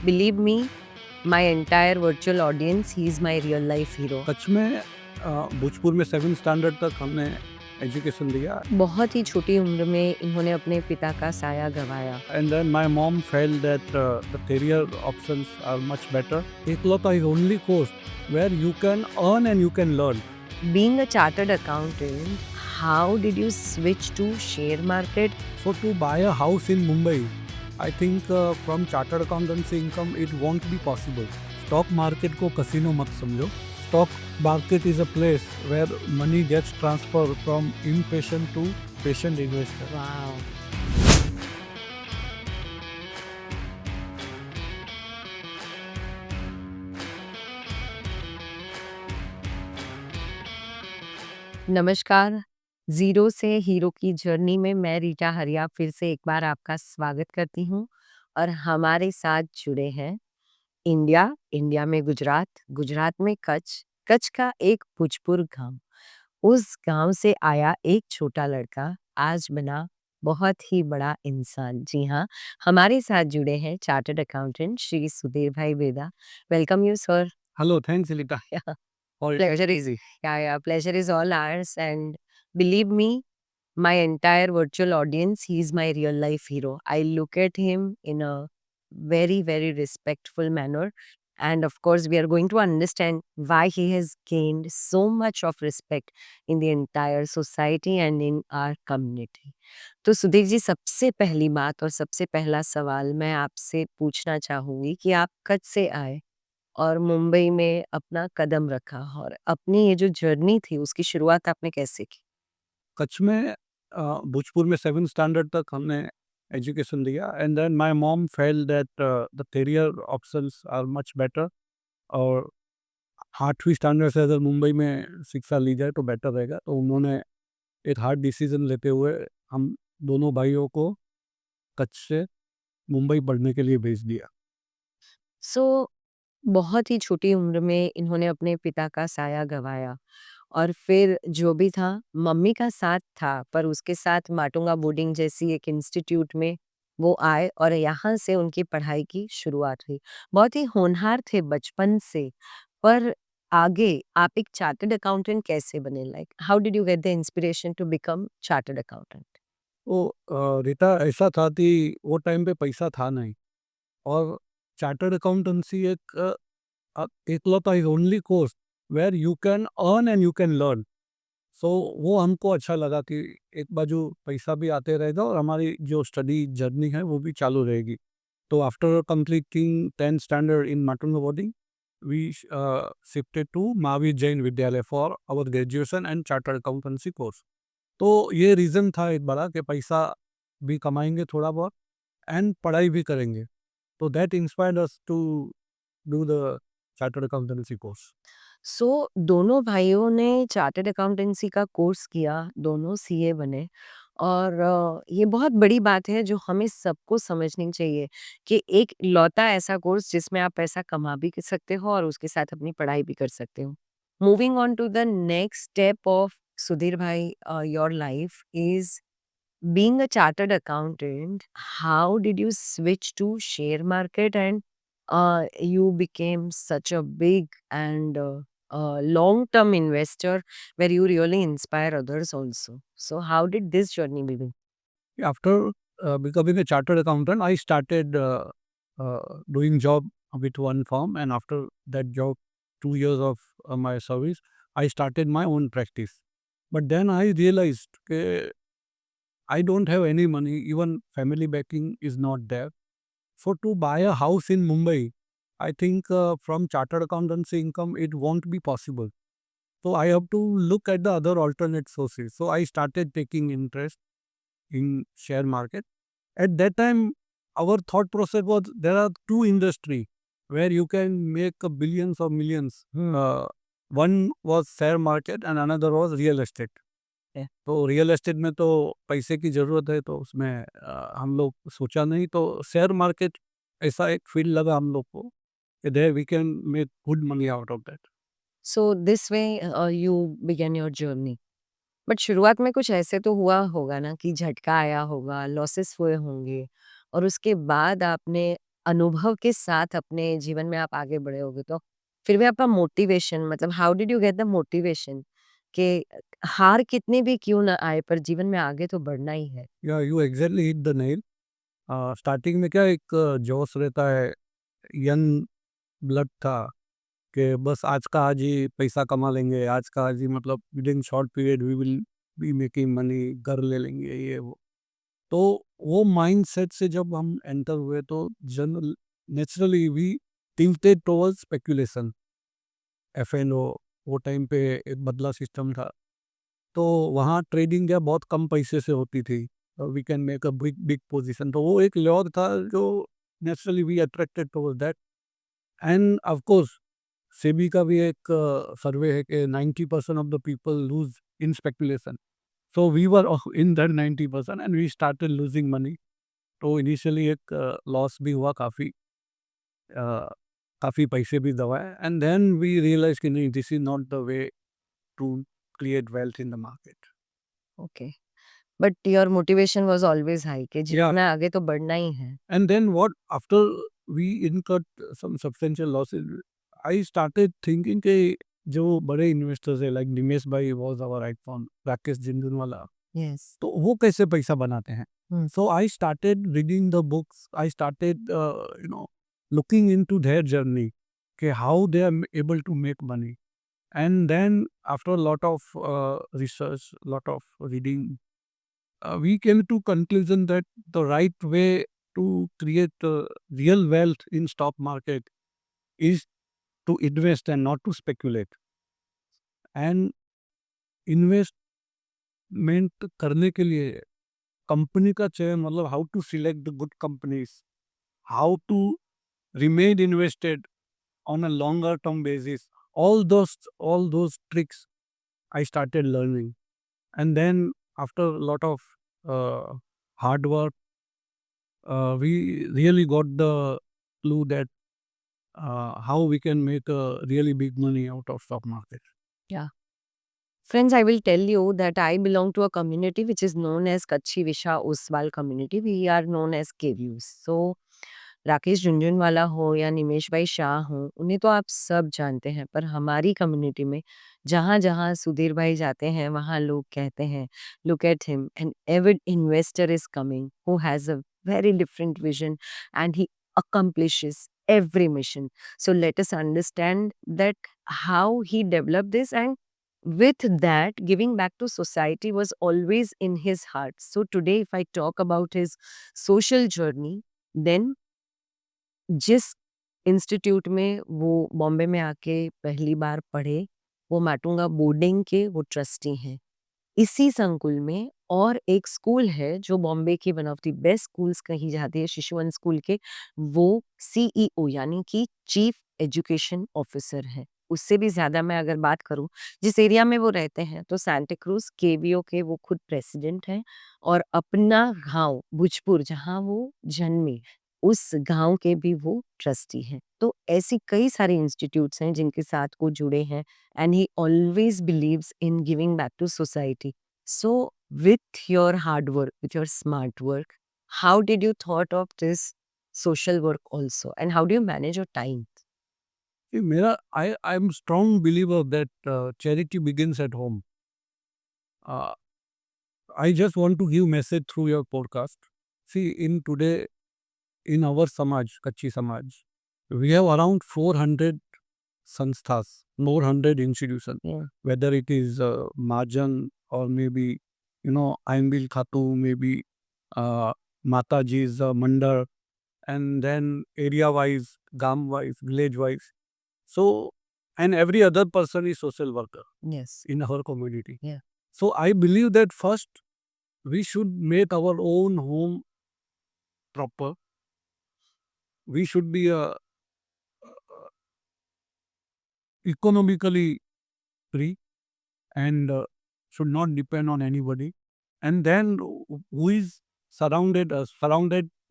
Believe me, my entire virtual audience, he's my real life hero. सच में भोजपुर में 7th standard तक हमने education लिया बहुत ही छोटी उम्र में इन्होंने अपने पिता का साया गंवाया। and then my mom felt that the career options are much better. Eklota is only course where you can earn and you can learn. Being a chartered accountant, how did you switch to share market? So to buy a house in Mumbai, I think from chartered accountancy income it won't be possible. Stock market को casino मत समझो. Stock market is a place where money gets transferred from impatient to patient investor. Wow. नमस्कार, zero से hero की journey में मैं रीटा हरिया फिर से एक बार आपका स्वागत करती हूँ और हमारे साथ जुड़े हैं इंडिया में गुजरात, गुजरात में कच्छ, कच्छ का एक भोजपुर गाँव। उस गाँव से आया एक छोटा लड़का आज बना बहुत ही बड़ा इंसान। जी हाँ, हमारे साथ जुड़े हैं chartered accountant Shri Sudhir bhai Veda. Welcome you sir. Hello, thanks Elita. All Pleasure is easy. yeah, pleasure is all ours. And believe me, my entire virtual audience, he's my real life hero. I look at him in a very, very respectful manner. And of course, we are going to understand why he has gained so much of respect in the entire society and in our community. तो सुधीर जी, सबसे पहली बात और सबसे पहला सवाल मैं आपसे पूछना चाहूंगी कि आप कब से आए और मुंबई में अपना कदम रखा और अपनी ये जो जर्नी थी उसकी शुरुआत आपने कैसे की? कच्छ में भोजपुर में 7th स्टैंडर्ड तक हमने एजुकेशन लिया and then my mom felt that the career options are much better और 8वीं स्टैंडर्ड से अगर मुंबई में शिक्षा ली जाए तो बेटर रहेगा। तो उन्होंने एक हार्ड डिसीजन लेते हुए हम दोनों भाइयों को कच्छ से मुंबई पढ़ने के लिए भेज दिया। सो बहुत ही छोटी उम्र में इन्होंने अपने पिता का साया गंवाया और फिर जो भी था मम्मी का साथ था, पर उसके साथ माटुंगा बोर्डिंग जैसी एक इंस्टीट्यूट में वो आए और यहाँ से उनकी पढ़ाई की शुरुआत हुई। बहुत ही होनहार थे बचपन से, पर आगे आप एक चार्टर्ड अकाउंटेंट कैसे बने? Like how did you get the inspiration to become chartered accountant? तो रीता ऐसा था कि वो टाइम पे पैसा था नहीं और चार्टर्ड अकाउंटेंसी एक एकलौता is only course where you can earn and you can learn. So वो हमको अच्छा लगा कि एक बाजू पैसा भी आते रहेगा और हमारी जो स्टडी जर्नी है वो भी चालू रहेगी। तो after completing 10th standard in Matunga boarding we shifted to Mahavir Jain Vidyalaya for our graduation and chartered accountancy course. तो ये रीज़न था एक बड़ा कि पैसा भी कमाएंगे थोड़ा बहुत एंड पढ़ाई भी करेंगे। तो that inspired us to do the chartered accountancy course. So दोनों भाइयों ने चार्टर्ड अकाउंटेंसी का कोर्स किया, दोनों सीए बने और ये बहुत बड़ी बात है जो हमें सबको समझनी चाहिए कि एक लौता ऐसा कोर्स जिसमें आप पैसा कमा भी कर सकते हो और उसके साथ अपनी पढ़ाई भी कर सकते हो। Moving on to the next step of Sudhir bhai, your life is being a chartered accountant, how did you switch to share market and you became such a big and long-term investor where you really inspire others also? So how did this journey begin? After becoming a chartered accountant, I started doing job with one firm, and after that job, 2 years of my service, I started my own practice. But then I realized I don't have any money, even family backing is not there. So to buy a house in Mumbai, I think from chartered accountancy income, it won't be possible. So I have to look at the other alternate sources. So I started taking interest in share market. At that time, our thought process was there are two industry where you can make billions or millions. One was share market and another was real estate. तो real estate में तो पैसे की ज़रूरत है तो उसमें हम लोग सोचा नहीं तो शेयर मार्केट ऐसा एक फील्ड लगा हम लोग को कि there we can make good money out of that. So this way you began your journey. But शुरुआत में कुछ ऐसे तो हुआ होगा ना कि झटका आया होगा, लॉसेस हुए होंगे और उसके बाद आपने अनुभव के साथ अपने जीवन में आप आगे बढ़े होगे, तो फिर भी आपका मोटिवेशन मतलब how did you get the motivation कि हार कितनी भी क्यों ना आए पर जीवन में आगे तो बढ़ना ही है? या you exactly hit the nail. Starting में क्या एक जोश रहता है, यंग ब्लड था कि बस आज का आज ही पैसा कमा लेंगे, आज का आज ही मतलब within short period we will be making money, घर ले लेंगे ये वो। तो वो माइंडसेट से जब हम एंटर हुए तो general naturally we tilted towards speculation, F and O. वो टाइम पे एक बदला सिस्टम था, तो वहाँ ट्रेडिंग क्या बहुत कम पैसे से होती थी। We can make a big big position, तो वो एक लॉर था जो naturally we attracted towards that. And of course SEBI का भी एक सर्वे है कि 90% of the people lose in speculation. So we were in that 90% and we started losing money. तो इनिशियली एक लॉस भी हुआ, काफ़ी काफ़ी पैसे भी दबाए, एंड देन वी रियलाइज कि नहीं, this is not the way to create wealth in the market. Okay, but your motivation was always high कि या जीवन में आगे तो बढ़ना ही है। and then what, after we incurred some substantial losses, I started thinking कि जो बड़े इन्वेस्टर्स है like Nimesh bhai was our icon, Rakesh Jhunjhunwala, yes. तो वो कैसे पैसा बनाते हैं। हुँ। So I started reading the books, I started looking into their journey कि how they are able to make money. And then after lot of research, lot of reading, we came to conclusion that the right way to create real wealth in stock market is to invest and not to speculate. And investment करने के लिए company का चयन, मतलब how to select the good companies, how to remain invested on a longer term basis, all those tricks I started learning. And then after a lot of uh, hard work, we really got the clue that how we can make a really big money out of stock market. या Friends, I will tell you that I belong to a community which is known as Kachhi Visha Oswal community. We are known as KVUs. So, Rakesh Jhunjhunwala हो या निमेश भाई शाह हो, उन्हें तो आप सब जानते हैं, पर हमारी कम्युनिटी में जहाँ-जहाँ सुधीर भाई जाते हैं, वहाँ लोग कहते हैं, "look at him, an avid investor is coming, who has a very different vision and he accomplishes every mission." So let us understand that how he developed this, and with that, giving back to society was always in his heart. So today, if I talk about his social journey, then जिस institute में वो बॉम्बे में आके पहली बार पढ़े, वो Matunga boarding के वो ट्रस्टी हैं। इसी संकुल में और एक स्कूल है जो बॉम्बे की one of the best schools कही जाती है, शिशुवन स्कूल के, वो सीईओ यानी कि चीफ एजुकेशन ऑफिसर हैं। उससे भी ज़्यादा मैं अगर बात करूँ, जिस एरिया में वो रहते हैं, तो सांता क्रूज़ केवीओ के वो खुद प्रेसिडेंट हैं और अपना गाँव भुजपुर जहाँ वो जन्मे, उस गाँव के भी वो ट्रस्टी हैं। तो ऐसी कई सारे इंस्टीट्यूट्स हैं जिनके साथ वो जुड़े हैं, and he always believes in giving back to society. So, with your hard work, with your smart work, how did you thought of this social work also, and how do you manage your time? See, I'm strong believer that charity begins at home. Uh, I just want to give message through your podcast. See, in today, in our Samaj, Kachi Samaj, we have around 400 sansthas, 400 institutions, Yeah. whether it is Majan or maybe, Ainbil Khatu, maybe Mataji's Mandar, and then area-wise, gam-wise, village-wise. So, and every other person is social worker Yes. in our community. Yeah. So, I believe that first we should make our own home proper. We should be economically free and should not depend on anybody. And then who is surrounded us?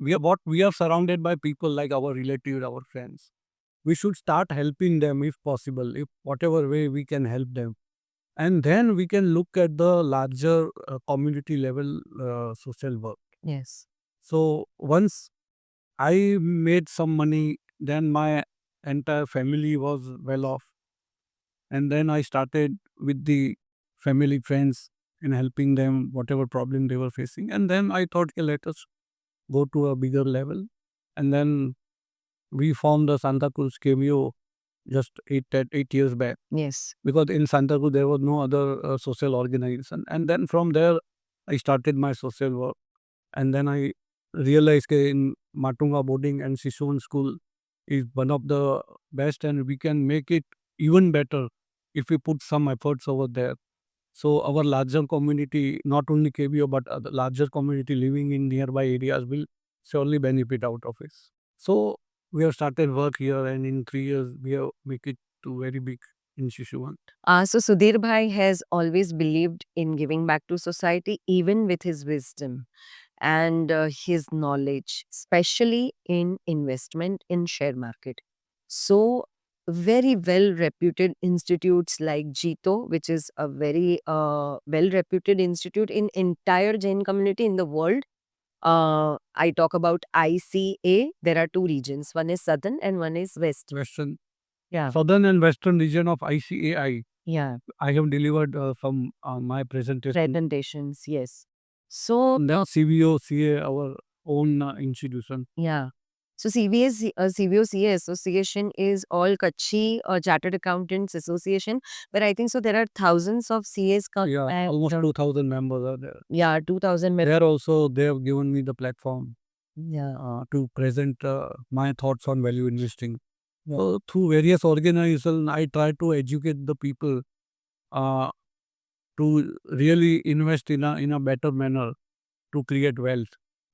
We are surrounded by people like our relatives, our friends. We should start helping them if possible, if whatever way we can help them. And then we can look at the larger community level social work. Yes. So once I made some money. Then my entire family was well off. And then I started with the family friends in helping them whatever problem they were facing. And then I thought, "Okay, let us go to a bigger level." And then we formed the Santa Cruz KBO just 8 years back, Yes. because in Santa Cruz there was no other social organization. And then from there, I started my social work. And then I realized that in Matunga boarding and Sishuan school is one of the best, and we can make it even better if we put some efforts over there. So our larger community, not only KBO, but the larger community living in nearby areas will surely benefit out of it. So we have started work here, and in 3 years we have make it to very big in Shishuan. So Sudhir Bhai has always believed in giving back to society, even with his wisdom and his knowledge, especially in investment in share market. So very well reputed institutes like Jito, which is a very well reputed institute in entire Jain community in the world. I talk about ICA. There are two regions. One is southern and one is west. Western, Yeah. southern and western region of ICAI. Yeah. I have delivered some my presentation. Presentations. Yes. So Now CBO, CA, our own institution. yeah. So CBO CA Association is all Kutchi Chartered Accountants Association, but I think so there are thousands of CAs. Yeah, almost 2,000 members are there. Yeah, 2000 members. There also, they have given me the platform Yeah. to present my thoughts on value investing. So through various organizations, I try to educate the people uh, to really invest in a better manner to create wealth,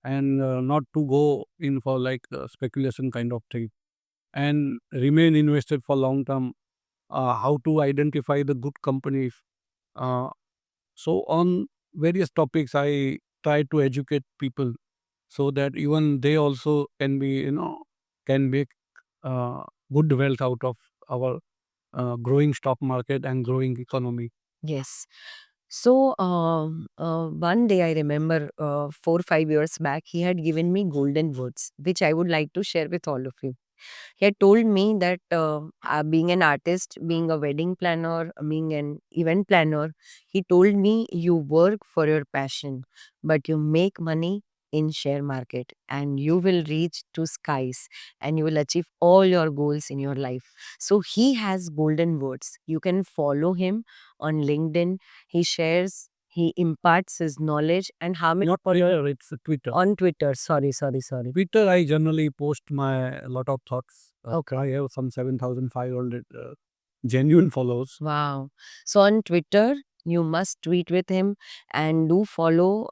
and not to go in for like speculation kind of thing, and remain invested for long term. How to identify the good companies. Uh, so on various topics, I try to educate people so that even they also can be, can make uh, good wealth out of our growing stock market and growing economy. Yes. So one day I remember 4 5 years back, he had given me golden words, which I would like to share with all of you. He had told me that being an artist, being a wedding planner, being an event planner, he told me you work for your passion, but you make money in share market and you will reach to skies and you will achieve all your goals in your life. So he has golden words. You can follow him on LinkedIn. He shares, he imparts his knowledge and how many Not here, it's Twitter. on Twitter. Sorry. Twitter, I generally post my a lot of thoughts. Okay. I have some 7,500 genuine followers. Wow. So on Twitter, you must tweet with him and do follow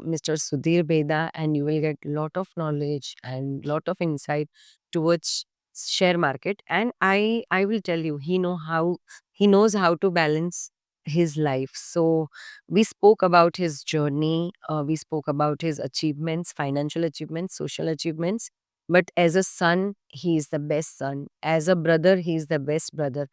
Mr. Sudhir Beda, and you will get lot of knowledge and lot of insight towards share market. And I will tell you, he knows how to balance his life. So we spoke about his journey, we spoke about his achievements, financial achievements, social achievements. But as a son, he is the best son. As a brother, he is the best brother.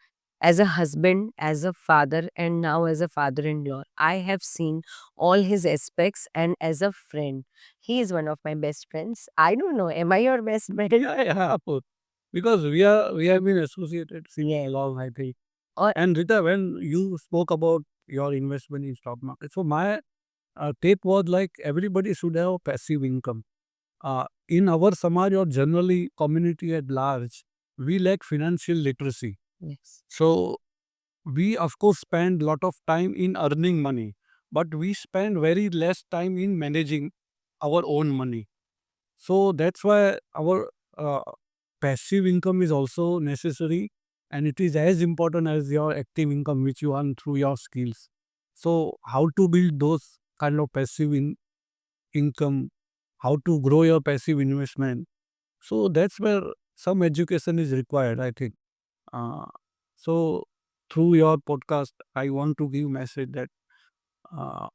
As a husband, as a father, and now as a father in law, I have seen all his aspects, and as a friend, he is one of my best friends. I don't know, am I your best friend? Yeah, of course. Because we have been associated since long, I think. Or And Rita, when you spoke about your investment in stock market, so my take was like everybody should have passive income. In our Samaj or generally community at large, we lack financial literacy. yes, So we of course spend lot of time in earning money, but we spend very less time in managing our own money. So that's why our uh, passive income is also necessary, and it is as important as your active income which you earn through your skills. So how to build those kind of income, how to grow your passive investment. So that's where some education is required, I think. Uh, so through your podcast, I want to give message that uh,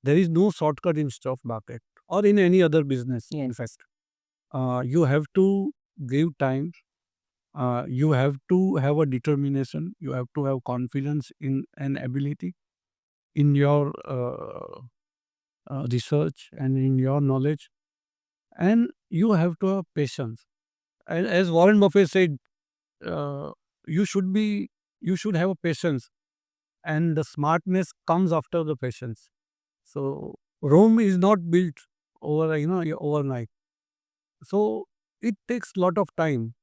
there is no shortcut in stock market or in any other business. In yes, fact, you have to give time. You have to have a determination. You have to have confidence in an ability in your research and in your knowledge. and you have to have patience. And as Warren Buffett said, uh, you should be you should have a patience, and the smartness comes after the patience. So Rome is not built overnight. So it takes a lot of time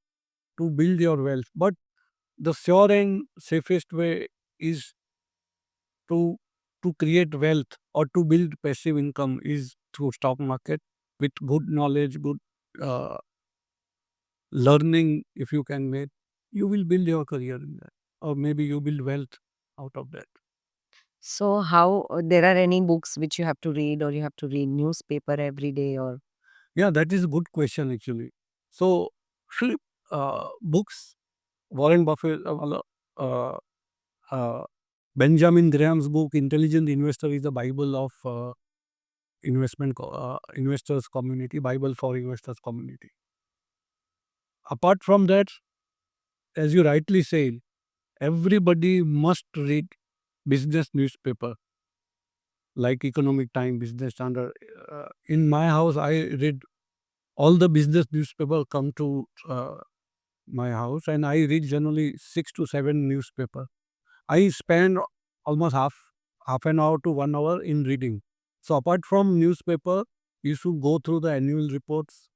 to build your wealth, but the sure and safest way is to create wealth or to build passive income is through stock market with good knowledge, good uh, learning. If you can make, you will build your career in that, or maybe you build wealth out of that. So how there are any books which you have to read, or you have to read newspaper every day, or Yeah, that is a good question actually. So, see, books, Warren Buffett, uh, uh, Benjamin Graham's book, Intelligent Investor, is the Bible of investors community, Bible for investors community. Apart from that, as you rightly said, everybody must read business newspaper like Economic Time, Business Standard. In my house, I read all the business newspaper come to my house, and I read generally 6 to 7 newspaper. I spend almost half an hour to 1 hour in reading. So apart from newspaper, you should go through the annual reports.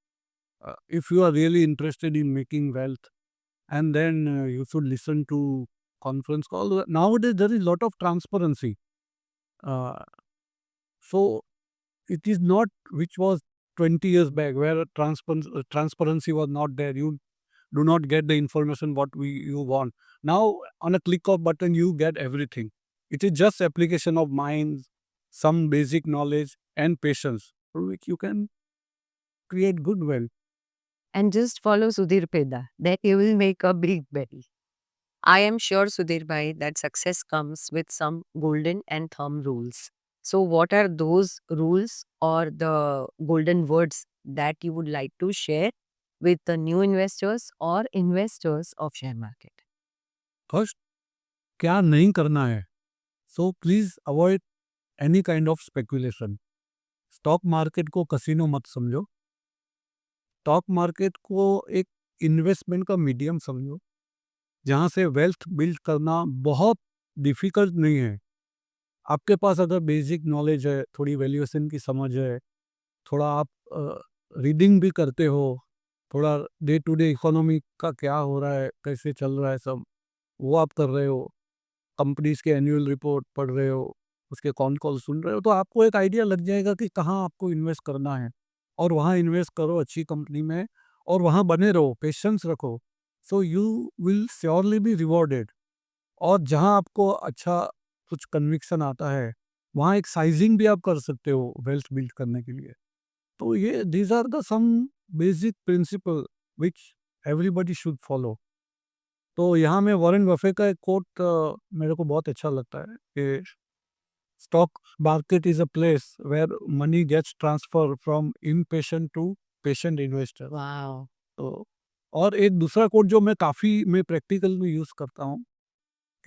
If you are really interested in making wealth, and then you should listen to conference call. Nowadays there is lot of transparency. Uh, so it is not which was 20 years back where transparency was not there. You do not get the information what you want. Now on a click of button you get everything. It is just application of mind, some basic knowledge and patience through which you can create good wealth. and just follow Sudhir Peda, that you will make a big belly. I am sure, Sudhir bhai, that success comes with some golden and thumb rules. So, what are those rules or the golden words that you would like to share with the new investors or investors of share market? First, क्या नहीं करना है. So please avoid any kind of speculation. Stock market को casino मत समझो. Stock market को एक investment का मीडियम समझो, जहाँ से वेल्थ बिल्ड करना बहुत डिफिकल्ट नहीं है. आपके पास अगर बेसिक नॉलेज है, थोड़ी वैल्यूएशन की समझ है, थोड़ा आप रीडिंग भी करते हो, थोड़ा डे टू डे इकोनॉमी का क्या हो रहा है, कैसे चल रहा है सब, वो आप कर रहे हो, कंपनीज के एनुअल रिपोर्ट पढ़ रहे हो, उसके कॉन कॉल सुन रहे हो, तो आपको एक आइडिया लग जाएगा कि कहाँ आपको इन्वेस्ट करना है. और वहाँ इन्वेस्ट करो अच्छी कंपनी में, और वहाँ बने रहो, पेशेंस रखो. So you will surely be rewarded. और जहाँ आपको अच्छा कुछ कन्विक्शन आता है, वहाँ एक साइजिंग भी आप कर सकते हो वेल्थ बिल्ड करने के लिए. तो ये these are the some basic principle which everybody should follow. तो यहाँ में वॉरेन बफे का एक कोट मेरे को बहुत अच्छा लगता है कि stock market is a place where money gets transfer from impatient to patient investor. Wow. तो और एक दूसरा कोट जो मैं प्रैक्टिकल में यूज़ करता हूँ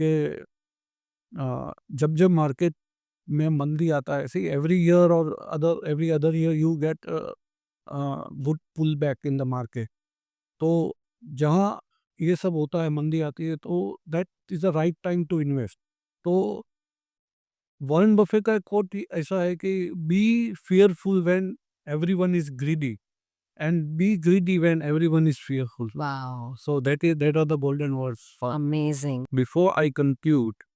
कि जब जब मार्केट में मंदी आता है, सी एवरी ईयर और every other year you get good pull back in the market. तो जहाँ ये सब होता है, मंदी आती है, तो that is the right time to invest. तो वॉरेन बफे का एक कोट ऐसा है कि be fearful when everyone is greedy and be greedy when everyone is fearful. Wow. So that are the golden words. Amazing. Before I conclude,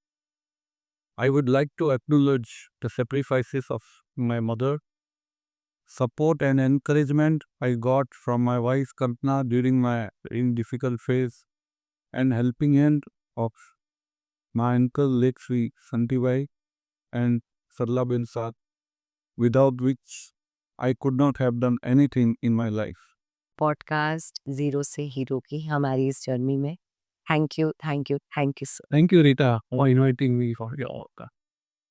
I would like to acknowledge the sacrifices of my mother, support and encouragement I got from my wife Kalpana during my in difficult phase, and helping hand of my uncle Lekshri Santivai and Sarla bin Saad, without which I could not have done anything in my life. Podcast zero से hero की हमारी इस journey में thank you, thank you, thank you sir. Thank you, Rita, for inviting me for your